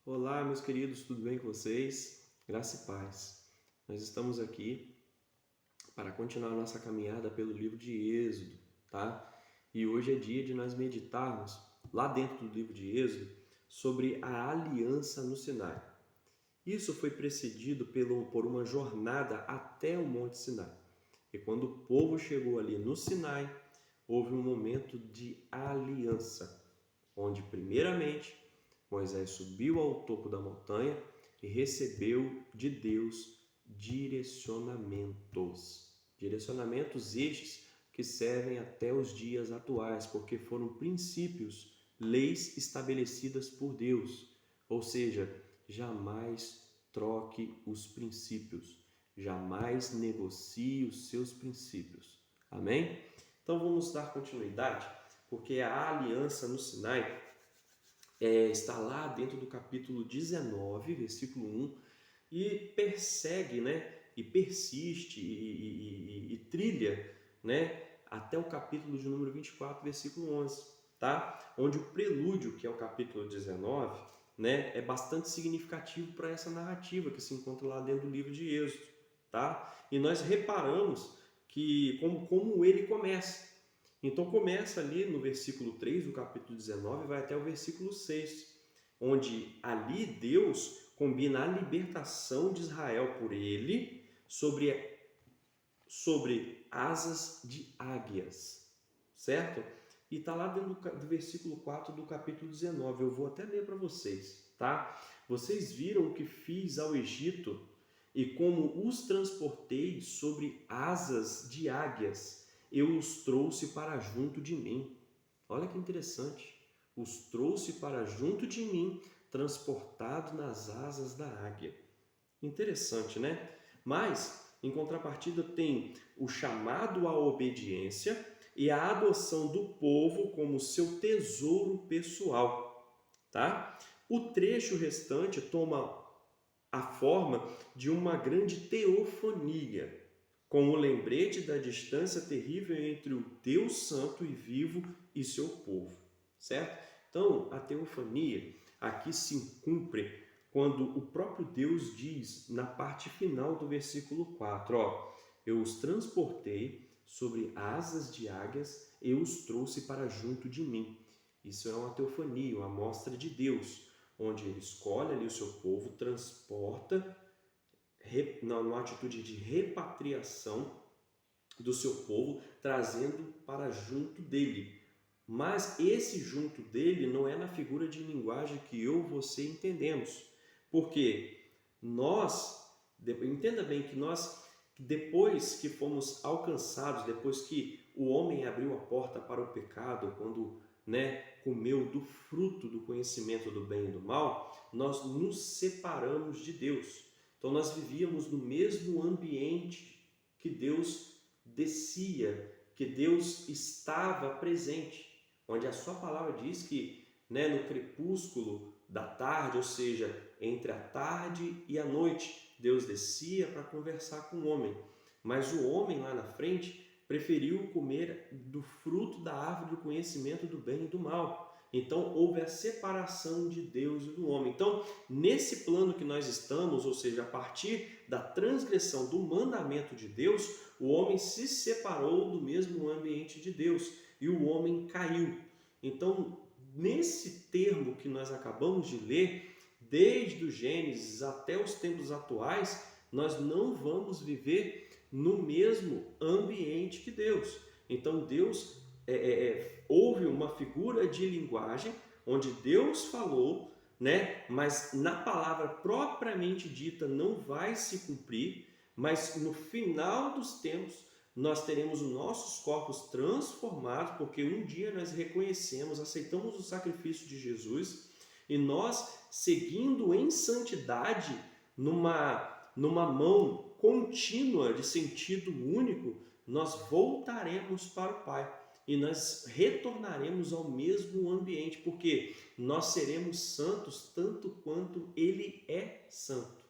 Olá, meus queridos, tudo bem com vocês? Graça e paz. Nós estamos aqui para continuar a nossa caminhada pelo livro de Êxodo, tá? E hoje é dia de nós meditarmos lá dentro do livro de Êxodo sobre a aliança no Sinai. Isso foi precedido por uma jornada até o Monte Sinai. E quando o povo chegou ali no Sinai, houve um momento de aliança, onde primeiramente Moisés subiu ao topo da montanha e recebeu de Deus direcionamentos. Direcionamentos estes que servem até os dias atuais, porque foram princípios, leis estabelecidas por Deus. Ou seja, jamais troque os princípios, jamais negocie os seus princípios. Amém? Então vamos dar continuidade, porque a aliança no Sinai está lá dentro do capítulo 19, versículo 1, e persegue, e persiste e trilha, até o capítulo de número 24, versículo 11, tá? Onde o prelúdio, que é o capítulo 19, é bastante significativo para essa narrativa que se encontra lá dentro do livro de Êxodo, tá? E nós reparamos que como ele começa. Então começa ali no versículo 3 do capítulo 19 e vai até o versículo 6, onde ali Deus combina a libertação de Israel por ele sobre asas de águias, certo? E está lá dentro do versículo 4 do capítulo 19, eu vou até ler para vocês, tá? Vocês viram o que fiz ao Egito e como os transportei sobre asas de águias, eu os trouxe para junto de mim. Olha que interessante. Os trouxe para junto de mim, transportado nas asas da águia. Interessante, né? Mas, em contrapartida, tem o chamado à obediência e a adoção do povo como seu tesouro pessoal, tá? O trecho restante toma a forma de uma grande teofania, com o lembrete da distância terrível entre o Deus Santo e vivo e seu povo, certo? Então, a teofania aqui se cumpre quando o próprio Deus diz na parte final do versículo 4, eu os transportei sobre asas de águias e os trouxe para junto de mim. Isso é uma teofania, uma mostra de Deus, onde ele escolhe ali o seu povo, transporta numa atitude de repatriação do seu povo, trazendo para junto dele. Mas esse junto dele não é na figura de linguagem que eu e você entendemos. Porque entenda bem que nós, depois que fomos alcançados, depois que o homem abriu a porta para o pecado, quando comeu do fruto do conhecimento do bem e do mal, nós nos separamos de Deus. Então nós vivíamos no mesmo ambiente que Deus descia, que Deus estava presente, onde a sua palavra diz que no crepúsculo da tarde, ou seja, entre a tarde e a noite, Deus descia para conversar com o homem. Mas o homem lá na frente preferiu comer do fruto da árvore do conhecimento do bem e do mal. Então houve a separação de Deus e do homem. Então, nesse plano que nós estamos, ou seja, a partir da transgressão do mandamento de Deus, o homem se separou do mesmo ambiente de Deus e o homem caiu. Então, nesse termo que nós acabamos de ler, desde o Gênesis até os tempos atuais, nós não vamos viver no mesmo ambiente que Deus. Então Deus houve uma figura de linguagem onde Deus falou, mas na palavra propriamente dita não vai se cumprir, mas no final dos tempos nós teremos os nossos corpos transformados, porque um dia nós reconhecemos, aceitamos o sacrifício de Jesus e nós, seguindo em santidade, numa mão contínua de sentido único, nós voltaremos para o Pai e nós retornaremos ao mesmo ambiente, porque nós seremos santos tanto quanto Ele é santo.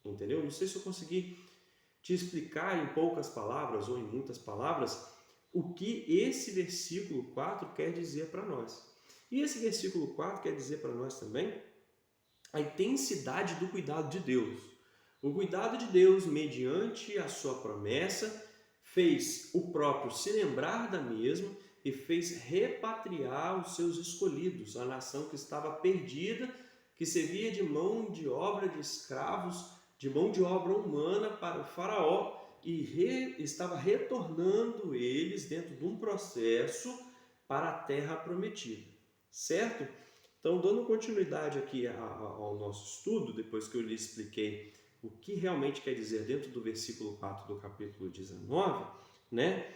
Entendeu? Não sei se eu consegui te explicar em poucas palavras ou em muitas palavras o que esse versículo 4 quer dizer para nós. E esse versículo 4 quer dizer para nós também a intensidade do cuidado de Deus. O cuidado de Deus, mediante a sua promessa, fez o próprio se lembrar da mesma e fez repatriar os seus escolhidos, a nação que estava perdida, que servia de mão de obra de escravos, de mão de obra humana para o faraó, e estava retornando eles dentro de um processo para a terra prometida, certo? Então, dando continuidade aqui ao nosso estudo, depois que eu lhe expliquei o que realmente quer dizer dentro do versículo 4 do capítulo 19, né?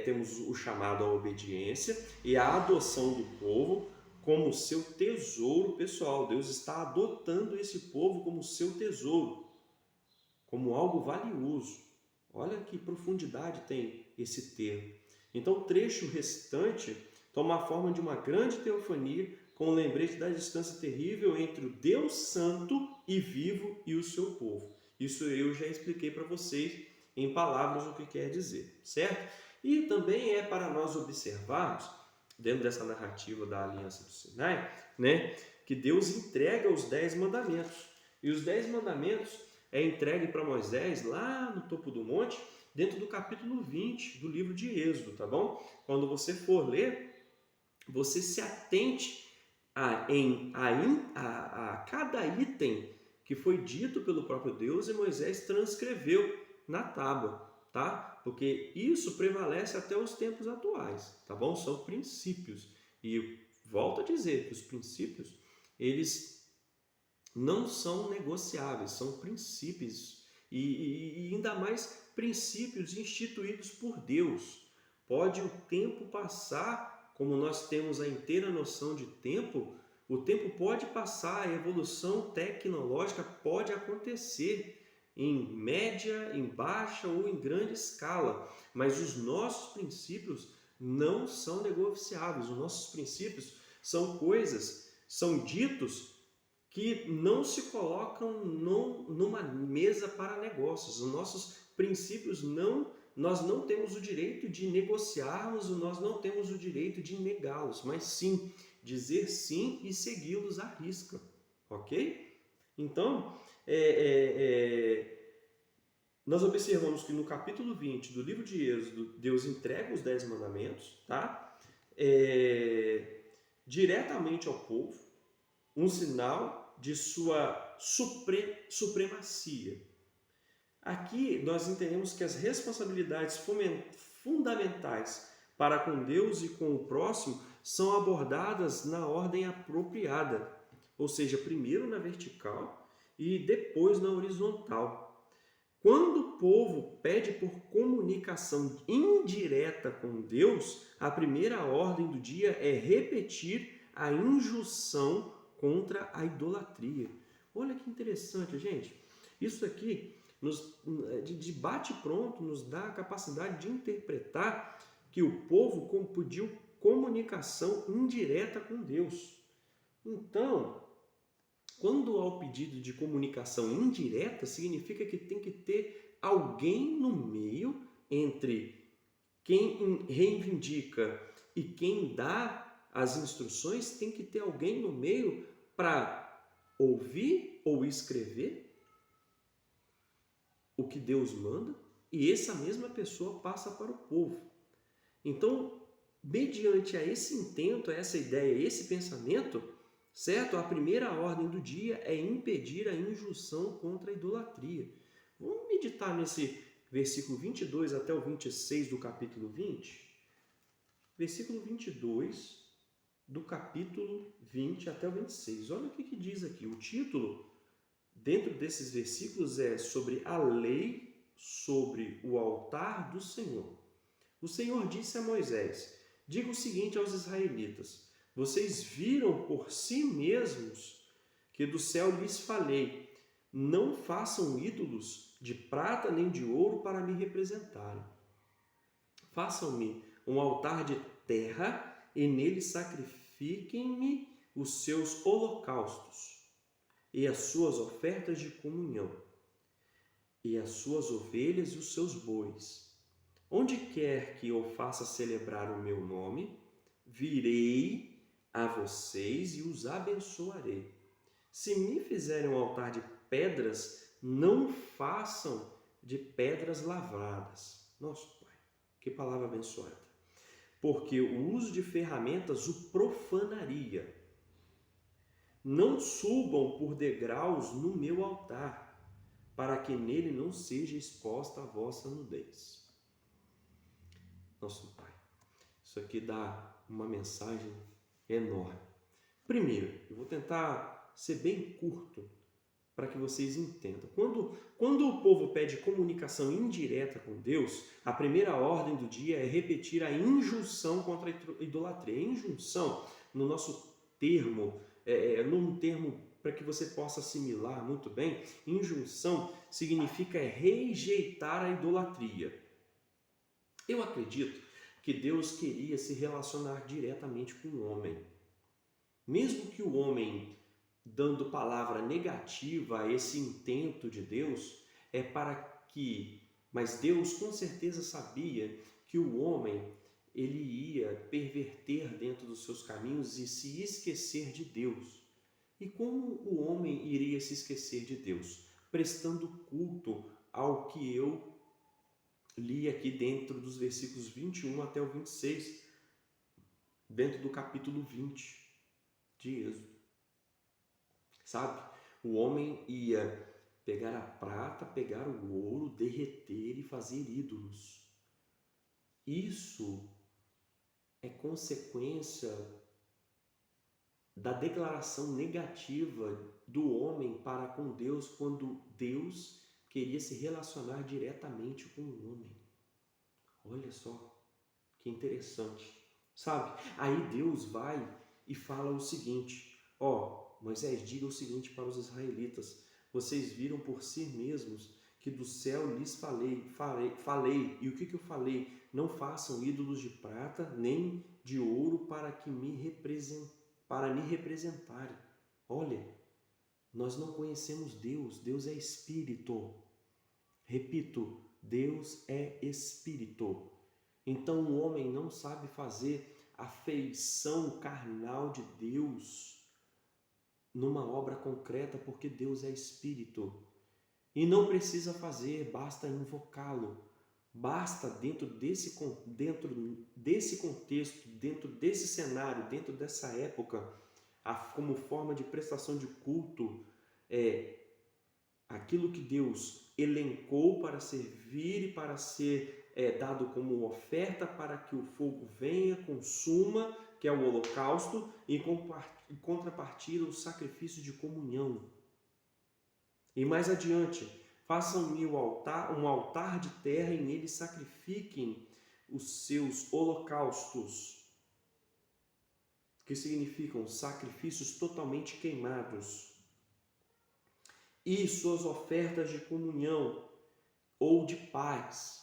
Temos o chamado à obediência e a adoção do povo como seu tesouro pessoal. Deus está adotando esse povo como seu tesouro, como algo valioso. Olha que profundidade tem esse termo. Então, o trecho restante toma a forma de uma grande teofania, com o lembrete da distância terrível entre o Deus Santo e vivo e o seu povo. Isso eu já expliquei para vocês em palavras o que quer dizer, certo? E também é para nós observarmos, dentro dessa narrativa da Aliança do Sinai, né, que Deus entrega os 10 mandamentos. E os 10 mandamentos é entregue para Moisés lá no topo do monte, dentro do capítulo 20 do livro de Êxodo, tá bom? Quando você for ler, você se atente a cada item que foi dito pelo próprio Deus e Moisés transcreveu na tábua, tá? Porque isso prevalece até os tempos atuais, tá bom? São princípios. E volto a dizer que os princípios, eles não são negociáveis, são princípios e ainda mais princípios instituídos por Deus. Pode o tempo passar, como nós temos a inteira noção de tempo, o tempo pode passar, a evolução tecnológica pode acontecer em média, em baixa ou em grande escala, mas os nossos princípios não são negociáveis. Os nossos princípios são coisas, são ditos que não se colocam numa mesa para negócios. Os nossos princípios nós não temos o direito de negociarmos, nós não temos o direito de negá-los, mas sim dizer sim e segui-los à risca, ok? Então, nós observamos que no capítulo 20 do livro de Êxodo, Deus entrega os 10 mandamentos, tá? Diretamente ao povo, um sinal de sua supremacia. Aqui nós entendemos que as responsabilidades fundamentais para com Deus e com o próximo são abordadas na ordem apropriada, ou seja, primeiro na vertical e depois na horizontal. Quando o povo pede por comunicação indireta com Deus, a primeira ordem do dia é repetir a injunção contra a idolatria. Olha que interessante, gente. Isso aqui, de bate-pronto, nos dá a capacidade de interpretar que o povo pediu comunicação indireta com Deus. Então, quando há o pedido de comunicação indireta, significa que tem que ter alguém no meio entre quem reivindica e quem dá as instruções, tem que ter alguém no meio para ouvir ou escrever o que Deus manda, e essa mesma pessoa passa para o povo. Então, mediante a esse intento, a essa ideia, a esse pensamento, certo? A primeira ordem do dia é impedir a injunção contra a idolatria. Vamos meditar nesse versículo 22 até o 26 do capítulo 20? Versículo 22 do capítulo 20 até o 26. Olha o que diz aqui. O título dentro desses versículos é sobre a lei sobre o altar do Senhor. O Senhor disse a Moisés: diga o seguinte aos israelitas: vocês viram por si mesmos que do céu lhes falei, não façam ídolos de prata nem de ouro para me representarem. Façam-me um altar de terra e nele sacrifiquem-me os seus holocaustos e as suas ofertas de comunhão, e as suas ovelhas e os seus bois. Onde quer que eu faça celebrar o meu nome, virei a vocês e os abençoarei. Se me fizerem um altar de pedras, não façam de pedras lavradas. Nosso Pai, que palavra abençoada. Porque o uso de ferramentas o profanaria. Não subam por degraus no meu altar, para que nele não seja exposta a vossa nudez. Nosso Pai, isso aqui dá uma mensagem enorme. Primeiro, eu vou tentar ser bem curto para que vocês entendam. Quando o povo pede comunicação indireta com Deus, a primeira ordem do dia é repetir a injunção contra a idolatria. A injunção, no nosso termo, num termo para que você possa assimilar muito bem, injunção significa rejeitar a idolatria. Eu acredito que Deus queria se relacionar diretamente com o homem. Mesmo que o homem, dando palavra negativa a esse intento de Deus, é para que... Mas Deus com certeza sabia que o homem ele ia perverter dentro dos seus caminhos e se esquecer de Deus. E como o homem iria se esquecer de Deus? Prestando culto ao que eu li aqui dentro dos versículos 21 até o 26, dentro do capítulo 20 de Êxodo. Sabe? O homem ia pegar a prata, pegar o ouro, derreter e fazer ídolos. Isso é consequência da declaração negativa do homem para com Deus quando Deus queria se relacionar diretamente com o homem. Olha só, que interessante. Sabe? Aí Deus vai e fala o seguinte: Moisés, diga o seguinte para os israelitas: vocês viram por si mesmos que do céu lhes falei. E o que eu falei? Não façam ídolos de prata nem de ouro para me representarem. Olha, nós não conhecemos Deus. Deus é Espírito. Repito, Deus é Espírito. Então o homem não sabe fazer a feição carnal de Deus numa obra concreta, porque Deus é Espírito. E não precisa fazer, basta invocá-lo. Basta dentro desse contexto, dentro desse cenário, dentro dessa época, como forma de prestação de culto, aquilo que Deus elencou para servir e para ser dado como oferta para que o fogo venha, consuma, que é o holocausto, e em contrapartida o sacrifício de comunhão. E mais adiante, façam-me um altar de terra e nele sacrifiquem os seus holocaustos, que significam sacrifícios totalmente queimados, e suas ofertas de comunhão ou de paz,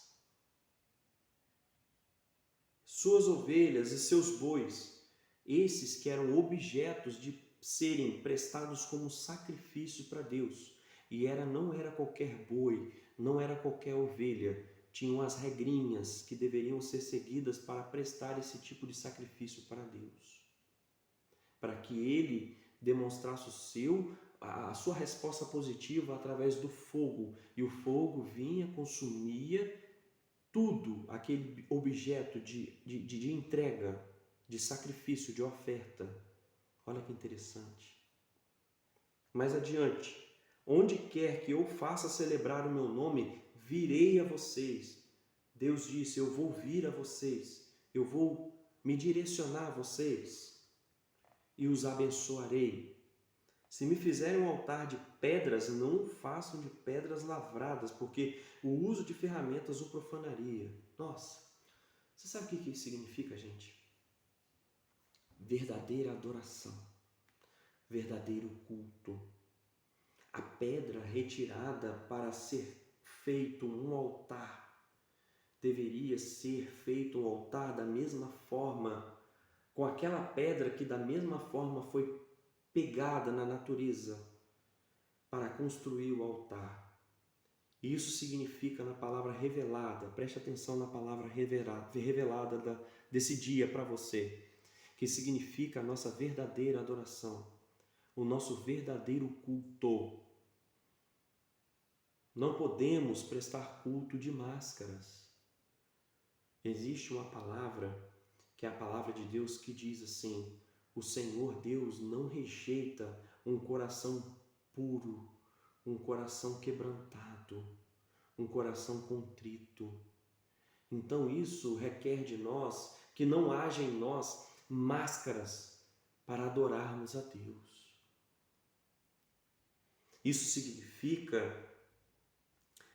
suas ovelhas e seus bois, esses que eram objetos de serem prestados como sacrifício para Deus. E não era qualquer boi, não era qualquer ovelha, tinham as regrinhas que deveriam ser seguidas para prestar esse tipo de sacrifício para Deus, para que ele demonstrasse a sua resposta positiva através do fogo, e o fogo vinha, consumia tudo, aquele objeto de entrega, de sacrifício, de oferta. Olha que interessante. Mais adiante: onde quer que eu faça celebrar o meu nome, virei a vocês. Deus disse: eu vou vir a vocês, eu vou me direcionar a vocês e os abençoarei. Se me fizerem um altar de pedras, não o façam de pedras lavradas, porque o uso de ferramentas o profanaria. Nossa, você sabe o que isso significa, gente? Verdadeira adoração, verdadeiro culto. A pedra retirada para ser feito um altar, deveria ser feito um altar da mesma forma, com aquela pedra que da mesma forma foi pegada na natureza para construir o altar. Isso significa na palavra revelada, preste atenção na palavra revelada desse dia para você, que significa a nossa verdadeira adoração. o nosso verdadeiro culto. Não podemos prestar culto de máscaras. Existe uma palavra, que é a palavra de Deus, que diz assim: o Senhor Deus não rejeita um coração puro, um coração quebrantado, um coração contrito. Então isso requer de nós que não haja em nós máscaras para adorarmos a Deus. Isso significa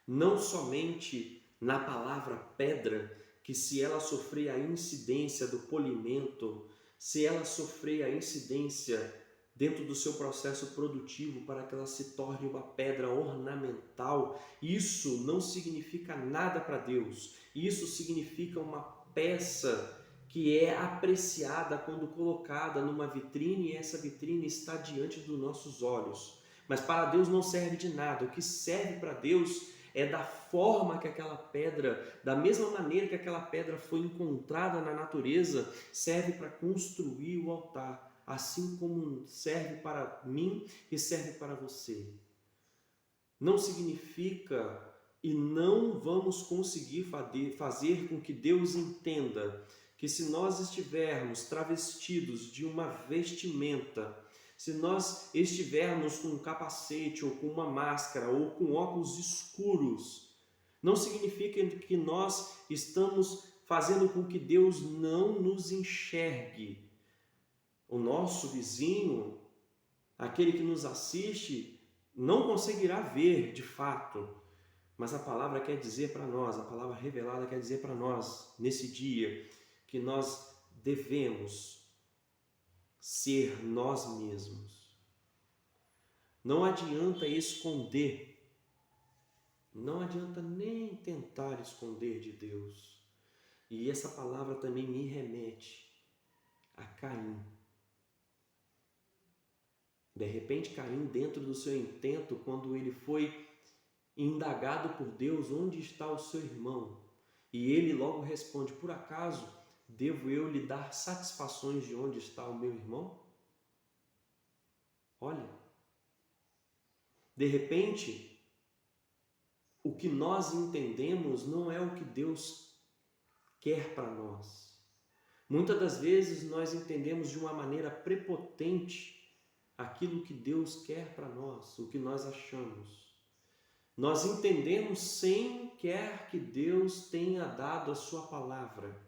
não somente na palavra pedra, que se ela sofrer a incidência do polimento, se ela sofrer a incidência dentro do seu processo produtivo para que ela se torne uma pedra ornamental, isso não significa nada para Deus. Isso significa uma peça que é apreciada quando colocada numa vitrine, e essa vitrine está diante dos nossos olhos. Mas para Deus não serve de nada. O que serve para Deus é da forma que aquela pedra, da mesma maneira que aquela pedra foi encontrada na natureza, serve para construir o altar, assim como serve para mim e serve para você. Não significa, e não vamos conseguir fazer com que Deus entenda que se nós estivermos travestidos de uma vestimenta, se nós estivermos com um capacete, ou com uma máscara, ou com óculos escuros, não significa que nós estamos fazendo com que Deus não nos enxergue. O nosso vizinho, aquele que nos assiste, não conseguirá ver de fato, mas a palavra quer dizer para nós, a palavra revelada quer dizer para nós, nesse dia, que nós devemos ser nós mesmos. Não adianta esconder, não adianta nem tentar esconder de Deus. E essa palavra também me remete a Caim. De repente, Caim, dentro do seu intento, quando ele foi indagado por Deus, onde está o seu irmão? E ele logo responde: por acaso devo eu lhe dar satisfações de onde está o meu irmão? Olha, de repente, o que nós entendemos não é o que Deus quer para nós. Muitas das vezes nós entendemos de uma maneira prepotente aquilo que Deus quer para nós, o que nós achamos. Nós entendemos sem quer que Deus tenha dado a sua palavra,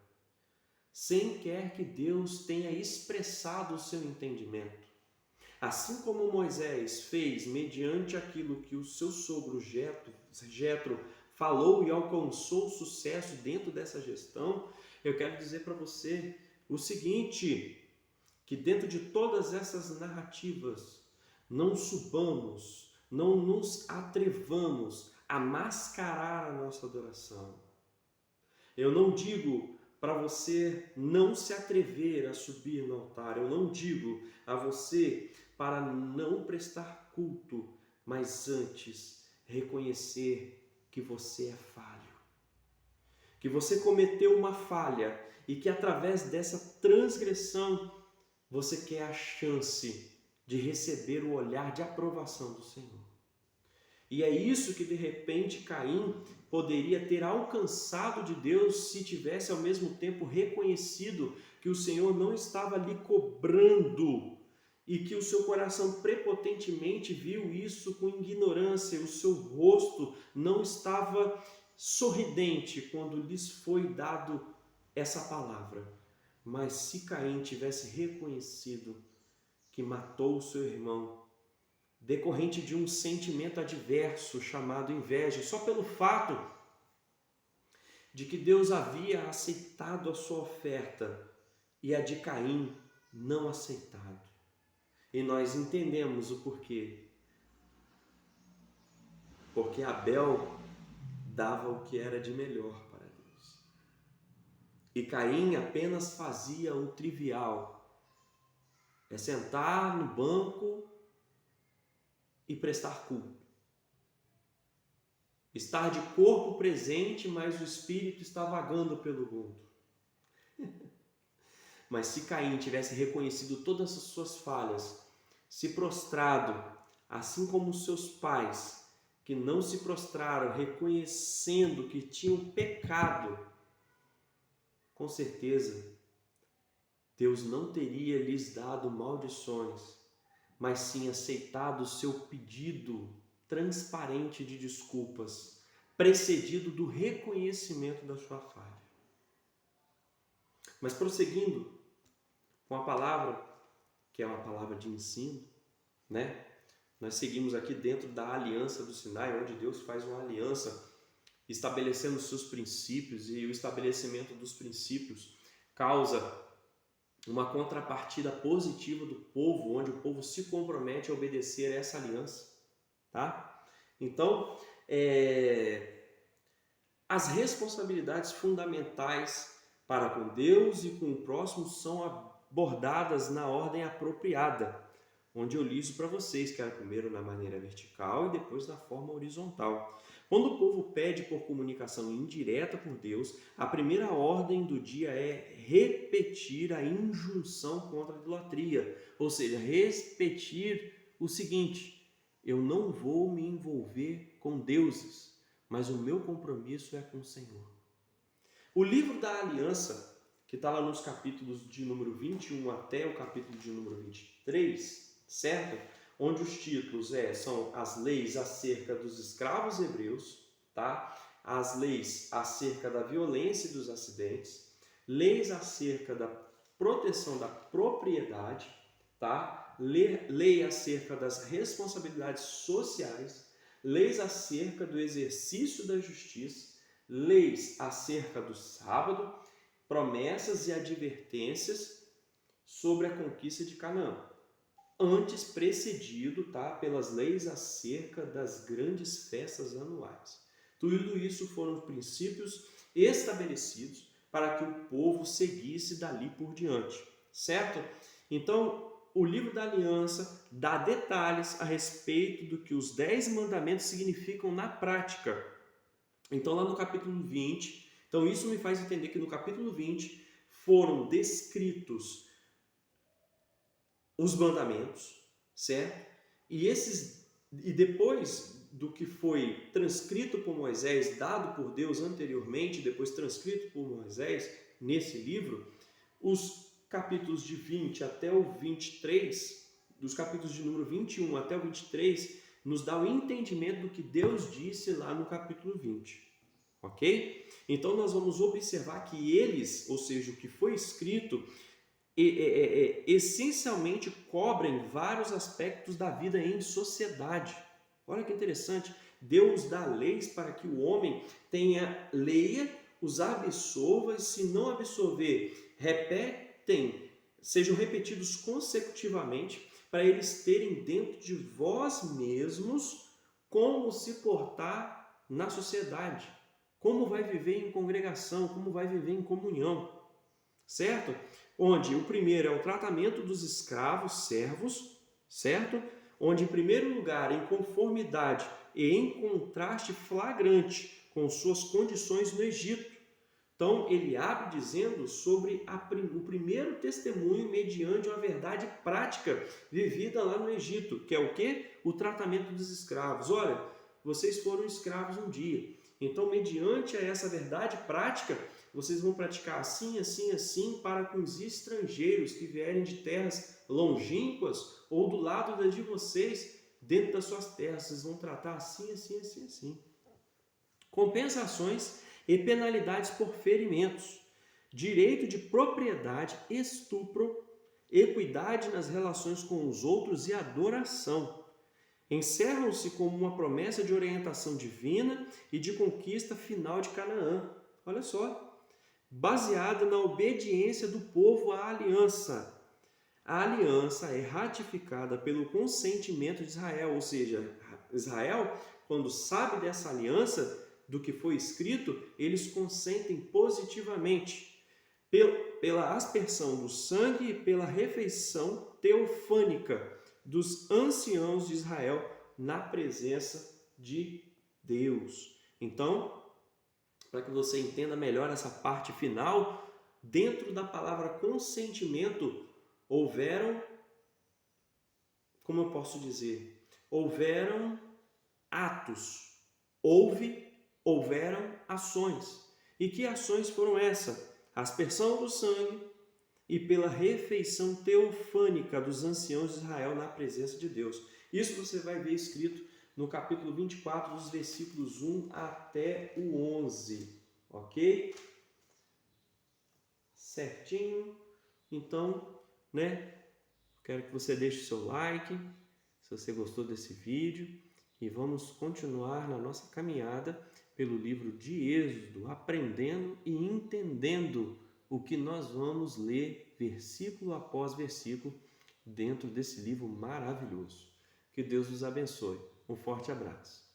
sem quer que Deus tenha expressado o seu entendimento. Assim como Moisés fez mediante aquilo que o seu sogro Jetro falou e alcançou sucesso dentro dessa gestão, eu quero dizer para você o seguinte: que dentro de todas essas narrativas não subamos, não nos atrevamos a mascarar a nossa adoração. Eu não digo para você não se atrever a subir no altar, eu não digo a você para não prestar culto, mas antes reconhecer que você é falho, que você cometeu uma falha e que através dessa transgressão você quer a chance de receber o olhar de aprovação do Senhor. E é isso que de repente Caim poderia ter alcançado de Deus se tivesse ao mesmo tempo reconhecido que o Senhor não estava lhe cobrando e que o seu coração prepotentemente viu isso com ignorância, o seu rosto não estava sorridente quando lhes foi dado essa palavra. Mas se Caim tivesse reconhecido que matou o seu irmão, decorrente de um sentimento adverso chamado inveja, só pelo fato de que Deus havia aceitado a sua oferta e a de Caim não aceitado. E nós entendemos o porquê. Porque Abel dava o que era de melhor para Deus. E Caim apenas fazia o trivial. É sentar no banco e prestar culto. Estar de corpo presente, mas o espírito está vagando pelo mundo. Mas se Caim tivesse reconhecido todas as suas falhas, se prostrado, assim como os seus pais, que não se prostraram, reconhecendo que tinham pecado, com certeza Deus não teria lhes dado maldições, mas sim aceitado o seu pedido transparente de desculpas, precedido do reconhecimento da sua falha. Mas prosseguindo com a palavra, que é uma palavra de ensino, né? Nós seguimos aqui dentro da aliança do Sinai, onde Deus faz uma aliança estabelecendo os seus princípios, e o estabelecimento dos princípios causa uma contrapartida positiva do povo, onde o povo se compromete a obedecer a essa aliança, tá? Então, as responsabilidades fundamentais para com Deus e com o próximo são abordadas na ordem apropriada, onde eu listo para vocês, que era primeiro na maneira vertical e depois na forma horizontal. Quando o povo pede por comunicação indireta por Deus, a primeira ordem do dia é repetir a injunção contra a idolatria, ou seja, repetir o seguinte: eu não vou me envolver com deuses, mas o meu compromisso é com o Senhor. O livro da aliança, que está lá nos capítulos de número 21 até o capítulo de número 23, certo? Onde os títulos são as leis acerca dos escravos hebreus, tá? As leis acerca da violência e dos acidentes, leis acerca da proteção da propriedade, tá? Lei acerca das responsabilidades sociais, leis acerca do exercício da justiça, leis acerca do sábado, promessas e advertências sobre a conquista de Canaã. Antes precedido, tá, pelas leis acerca das grandes festas anuais. Tudo isso foram princípios estabelecidos para que o povo seguisse dali por diante, certo? Então, o livro da aliança dá detalhes a respeito do que os 10 mandamentos significam na prática. Então, lá no capítulo 20, então isso me faz entender que no capítulo 20 foram descritos os mandamentos, certo? E depois do que foi transcrito por Moisés, dado por Deus anteriormente, depois transcrito por Moisés nesse livro, os capítulos de 20 até o 23, dos capítulos de número 21 até o 23, nos dá o entendimento do que Deus disse lá no capítulo 20, ok? Então nós vamos observar que eles, ou seja, o que foi escrito, essencialmente cobrem vários aspectos da vida em sociedade. Olha que interessante, Deus dá leis para que o homem leia, os absorva e, se não absorver, sejam repetidos consecutivamente, para eles terem dentro de vós mesmos como se portar na sociedade, como vai viver em congregação, como vai viver em comunhão, certo? Onde o primeiro é o tratamento dos escravos, servos, certo? Onde, em primeiro lugar, em conformidade e em contraste flagrante com suas condições no Egito. Então, ele abre dizendo sobre o primeiro testemunho mediante uma verdade prática vivida lá no Egito, que é o quê? O tratamento dos escravos. Olha, vocês foram escravos um dia. Então, mediante essa verdade prática, vocês vão praticar assim, assim, assim para com os estrangeiros que vierem de terras longínquas ou do lado de vocês, dentro das suas terras. Vocês vão tratar assim, assim, assim, assim. Compensações e penalidades por ferimentos, direito de propriedade, estupro, equidade nas relações com os outros e adoração. Encerram-se como uma promessa de orientação divina e de conquista final de Canaã. Olha só, baseada na obediência do povo à aliança. A aliança é ratificada pelo consentimento de Israel, ou seja, Israel, quando sabe dessa aliança, do que foi escrito, eles consentem positivamente pela aspersão do sangue e pela refeição teofânica dos anciãos de Israel na presença de Deus. Então, para que você entenda melhor essa parte final, dentro da palavra consentimento houveram como eu posso dizer, houveram atos, houveram ações. E que ações foram essas? A aspersão do sangue e pela refeição teofânica dos anciãos de Israel na presença de Deus. Isso você vai ver escrito no capítulo 24, dos versículos 1 até o 11, ok? Certinho? Então, quero que você deixe o seu like, se você gostou desse vídeo, e vamos continuar na nossa caminhada pelo livro de Êxodo, aprendendo e entendendo o que nós vamos ler versículo após versículo dentro desse livro maravilhoso. Que Deus nos abençoe. Um forte abraço.